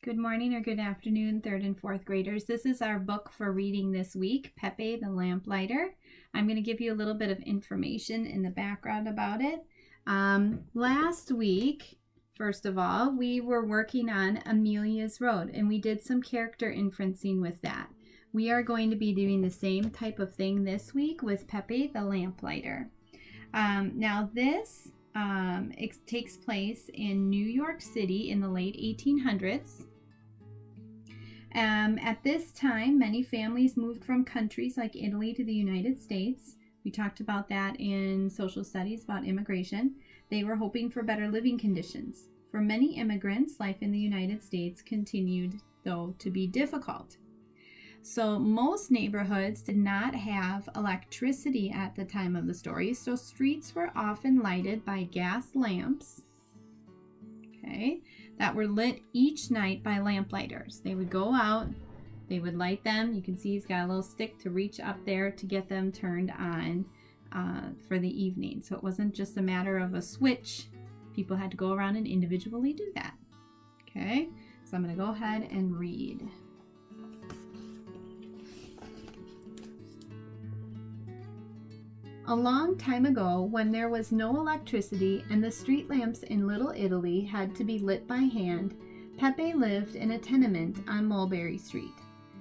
Good morning or good afternoon, third and fourth graders. This is our book for reading this week, Peppe the Lamplighter. I'm going to give you a little bit of information in the background about it. Last week, first of all, we were working on Amelia's Road, and we did some character inferencing with that. We are going to be doing the same type of thing this week with Peppe the Lamplighter. Now this it takes place in New York City in the late 1800s. At this time, many families moved from countries like Italy to the United States. We talked about that in social studies about immigration. They were hoping for better living conditions. For many immigrants, life in the United States continued, though, to be difficult. So most neighborhoods did not have electricity at the time of the story, so streets were often lighted by gas lamps, that were lit each night by lamplighters. They would go out, they would light them. You can see he's got a little stick to reach up there to get them turned on for the evening. So it wasn't just a matter of a switch. People had to go around and individually do that. Okay, so I'm going to go ahead and read. A long time ago, when there was no electricity and the street lamps in Little Italy had to be lit by hand, Peppe lived in a tenement on Mulberry Street.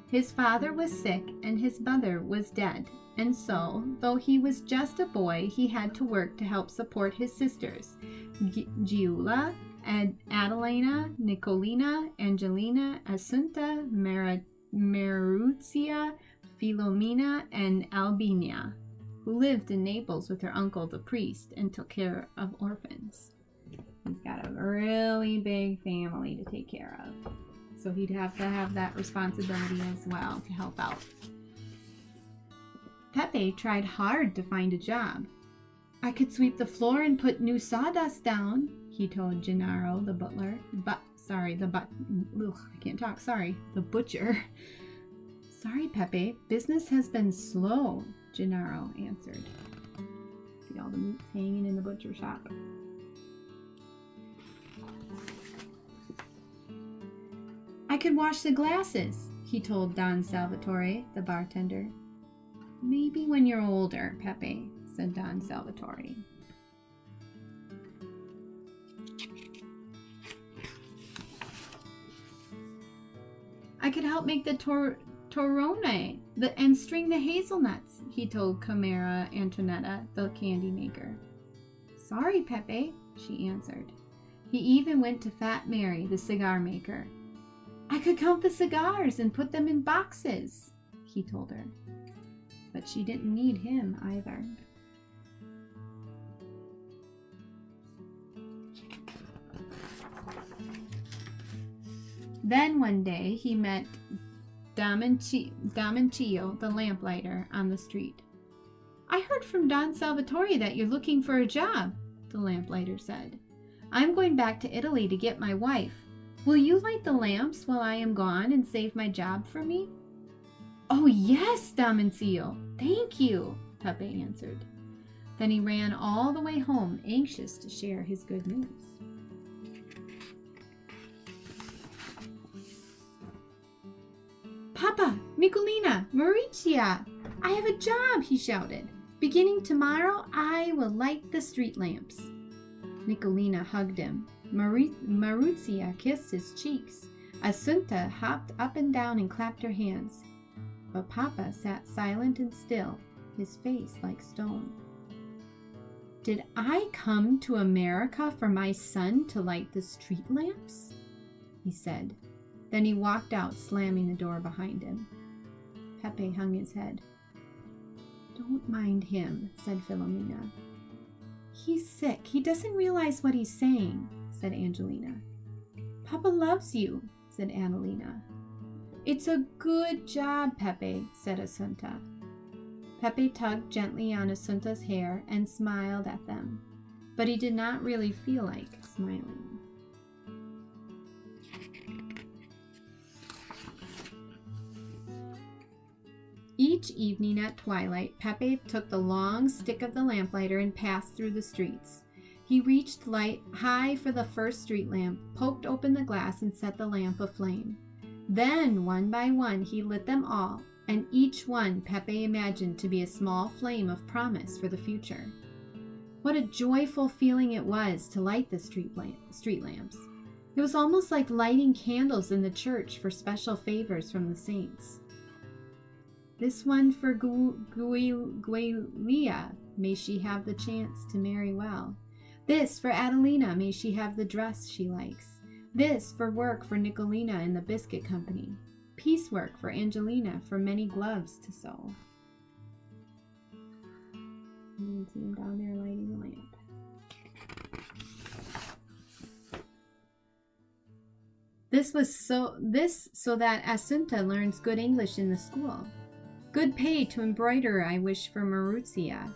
His father was sick and his mother was dead, and so, though he was just a boy, he had to work to help support his sisters, Giulia, Adelina, Nicolina, Angelina, Assunta, Maruzia, Filomena, and Albina, who lived in Naples with her uncle, the priest, and took care of orphans. He's got a really big family to take care of. So he'd have to have that responsibility as well to help out. Peppe tried hard to find a job. I could sweep the floor and put new sawdust down, he told Gennaro, the butler. The butcher. Sorry, Peppe, business has been slow, Gennaro answered. See all the meat hanging in the butcher shop. I could wash the glasses, he told Don Salvatore, the bartender. Maybe when you're older, Peppe, said Don Salvatore. I could help make the torrone and string the hazelnuts, he told Camera Antonetta, the candy maker. Sorry, Peppe, she answered. He even went to Fat Mary, the cigar maker. I could count the cigars and put them in boxes, he told her. But she didn't need him either. Then one day he met Damancio, the lamplighter, on the street. I heard from Don Salvatore that you're looking for a job, the lamplighter said. I'm going back to Italy to get my wife. Will you light the lamps while I am gone and save my job for me? Oh, yes, Damancio. Thank you, Peppe answered. Then he ran all the way home, anxious to share his good news. Papa, Nicolina, Maurizia, I have a job, he shouted. Beginning tomorrow, I will light the street lamps. Nicolina hugged him. Maruzia kissed his cheeks. Assunta hopped up and down and clapped her hands. But Papa sat silent and still, his face like stone. Did I come to America for my son to light the street lamps? He said. Then he walked out, slamming the door behind him. Peppe hung his head. Don't mind him, said Filomena. He's sick. He doesn't realize what he's saying, said Angelina. Papa loves you, said Adelina. It's a good job, Peppe, said Assunta. Peppe tugged gently on Assunta's hair and smiled at them, but he did not really feel like smiling. Each evening at twilight, Peppe took the long stick of the lamplighter and passed through the streets. He reached light high for the first street lamp, poked open the glass, and set the lamp aflame. Then, one by one, he lit them all, and each one Peppe imagined to be a small flame of promise for the future. What a joyful feeling it was to light the street lamps. It was almost like lighting candles in the church for special favors from the saints. This one for Guilia, may she have the chance to marry well. This for Adelina, may she have the dress she likes. This for work for Nicolina in the biscuit company. Piecework for Angelina for many gloves to sew. You can see him down there lighting the lamp. This so that Assunta learns good English in the school. Good pay to embroider I wish for Maruzia.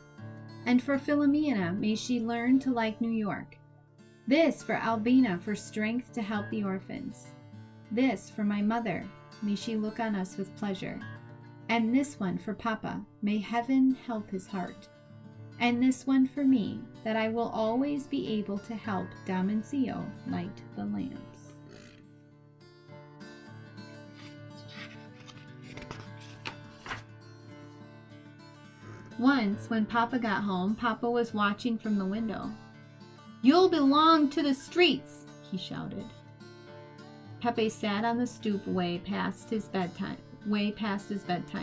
And for Filomena, may she learn to like New York. This for Albina for strength to help the orphans. This for my mother, may she look on us with pleasure. And this one for Papa, may heaven help his heart. And this one for me, that I will always be able to help Damancio light the lamps. Once, when Papa got home, Papa was watching from the window. "You'll belong to the streets," he shouted. Peppe sat on the stoop way past his bedtime,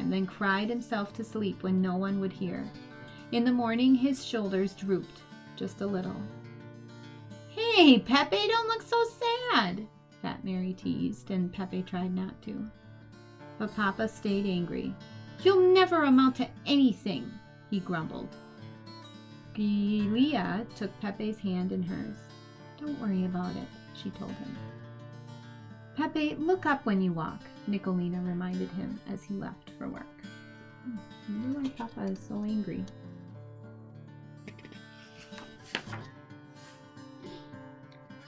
then cried himself to sleep when no one would hear. In the morning, his shoulders drooped just a little. "Hey, Peppe, don't look so sad," Fat Mary teased, and Peppe tried not to. But Papa stayed angry. "You'll never amount to anything," he grumbled. Gilia took Pepe's hand in hers. "Don't worry about it," she told him. "Peppe, look up when you walk," Nicolina reminded him as he left for work. I wonder why Papa is so angry.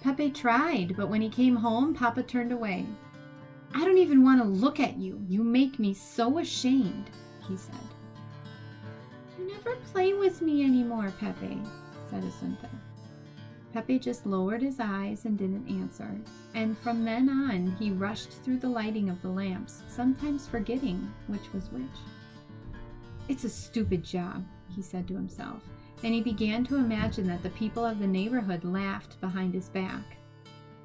Peppe tried, but when he came home, Papa turned away. "I don't even want to look at you. You make me so ashamed," he said. "You never play with me anymore, Peppe," said Assunta. Peppe just lowered his eyes and didn't answer, and from then on he rushed through the lighting of the lamps, sometimes forgetting which was which. "It's a stupid job," he said to himself, and he began to imagine that the people of the neighborhood laughed behind his back.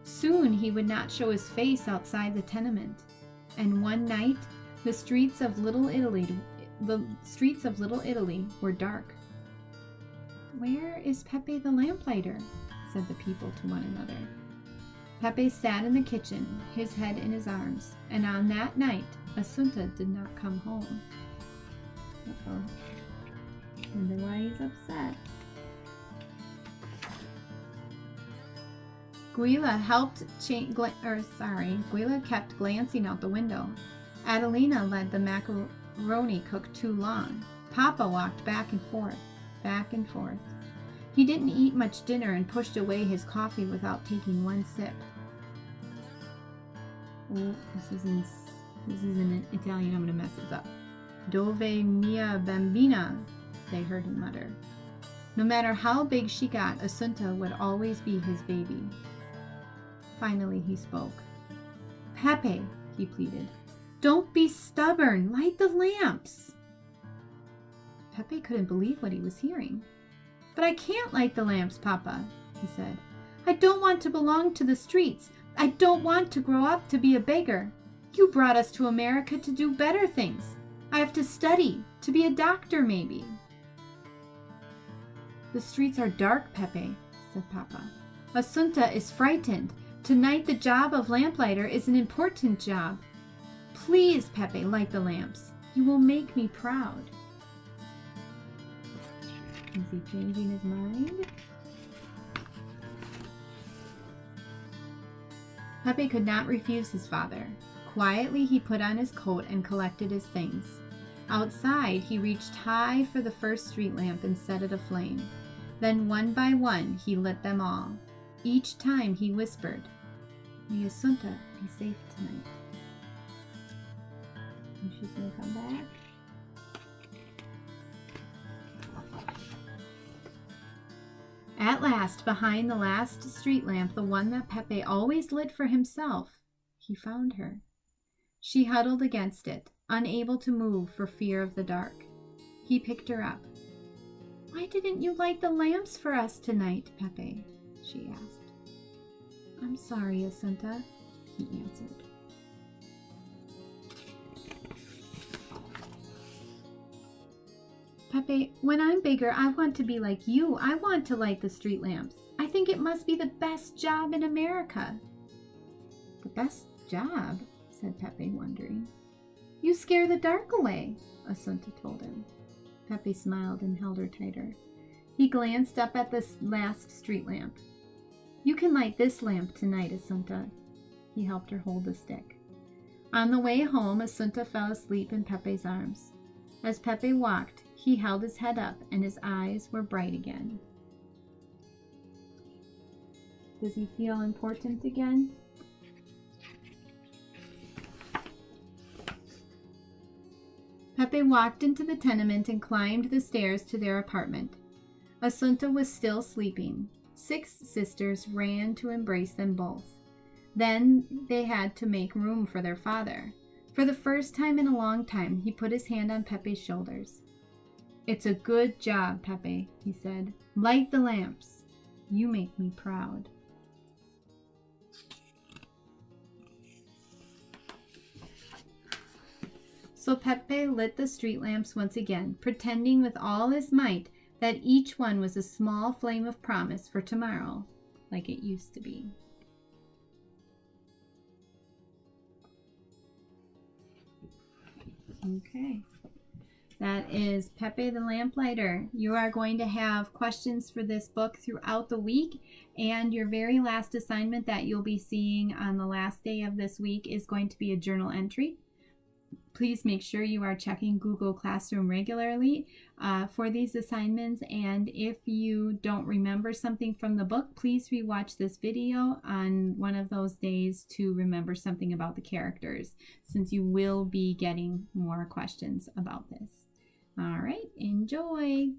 Soon he would not show his face outside the tenement, and one night the streets of Little Italy were dark. "Where is Peppe the Lamplighter?" said the people to one another. Peppe sat in the kitchen, his head in his arms, and on that night Assunta did not come home. Uh-oh. Wonder why he's upset. Guila kept glancing out the window. Adelina let the macaroni cook too long. Papa walked back and forth, back and forth. He didn't eat much dinner and pushed away his coffee without taking one sip. Oh, this is in Italian. I'm going to mess this up. "Dove mia bambina," they heard him mutter. No matter how big she got, Assunta would always be his baby. Finally he spoke. "Peppe," he pleaded, "don't be stubborn. Light the lamps." Peppe couldn't believe what he was hearing. "But I can't light the lamps, Papa," he said. "I don't want to belong to the streets. I don't want to grow up to be a beggar. You brought us to America to do better things. I have to study, to be a doctor maybe." "The streets are dark, Peppe," said Papa. "Assunta is frightened. Tonight the job of lamplighter is an important job. Please, Peppe, light the lamps. You will make me proud." Is he changing his mind? Peppe could not refuse his father. Quietly he put on his coat and collected his things. Outside he reached high for the first street lamp and set it aflame. Then one by one he lit them all. Each time he whispered, "May Assunta be safe tonight." And she's going to come back. At last, behind the last street lamp, the one that Peppe always lit for himself, he found her. She huddled against it, unable to move for fear of the dark. He picked her up. "Why didn't you light the lamps for us tonight, Peppe?" she asked. "I'm sorry, Assunta," he answered. "Peppe, when I'm bigger, I want to be like you. I want to light the street lamps. I think it must be the best job in America." "The best job?" said Peppe, wondering. "You scare the dark away," Assunta told him. Peppe smiled and held her tighter. He glanced up at the last street lamp. "You can light this lamp tonight, Assunta." He helped her hold the stick. On the way home, Assunta fell asleep in Pepe's arms. As Peppe walked, he held his head up and his eyes were bright again. Does he feel important again? Peppe walked into the tenement and climbed the stairs to their apartment. Assunta was still sleeping. 6 sisters ran to embrace them both. Then they had to make room for their father. For the first time in a long time, he put his hand on Pepe's shoulders. "It's a good job, Peppe," he said. "Light the lamps. You make me proud." So Peppe lit the street lamps once again, pretending with all his might that each one was a small flame of promise for tomorrow, like it used to be. Okay, that is Peppe the Lamplighter. You are going to have questions for this book throughout the week, and your very last assignment that you'll be seeing on the last day of this week is going to be a journal entry. Please make sure you are checking Google Classroom regularly for these assignments, and if you don't remember something from the book, please rewatch this video on one of those days to remember something about the characters, since you will be getting more questions about this. All right, enjoy!